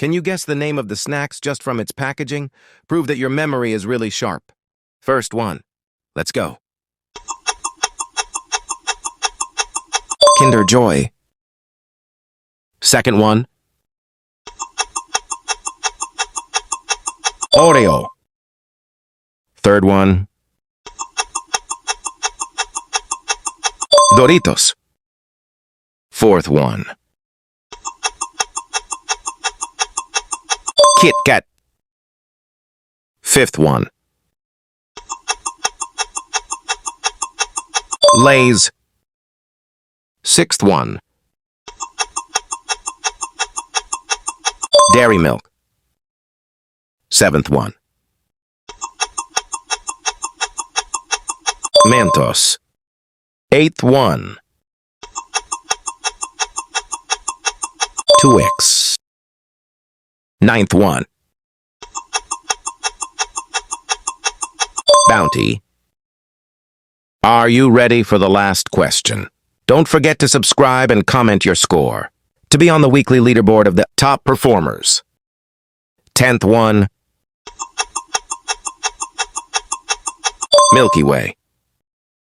Can you guess the name of the snacks just from its packaging? Prove that your memory is really sharp. First one. Let's go. Kinder Joy. Second one. Oreo. Third one. Doritos. Fourth one. Kit Kat. Fifth one. Lay's. Sixth one. Dairy Milk. Seventh one. Mentos. Eighth one. Twix. Ninth one. Bounty. Are you ready for the last question? Don't forget to subscribe and comment your score to be on the weekly leaderboard of the top performers. 10th one. Milky Way.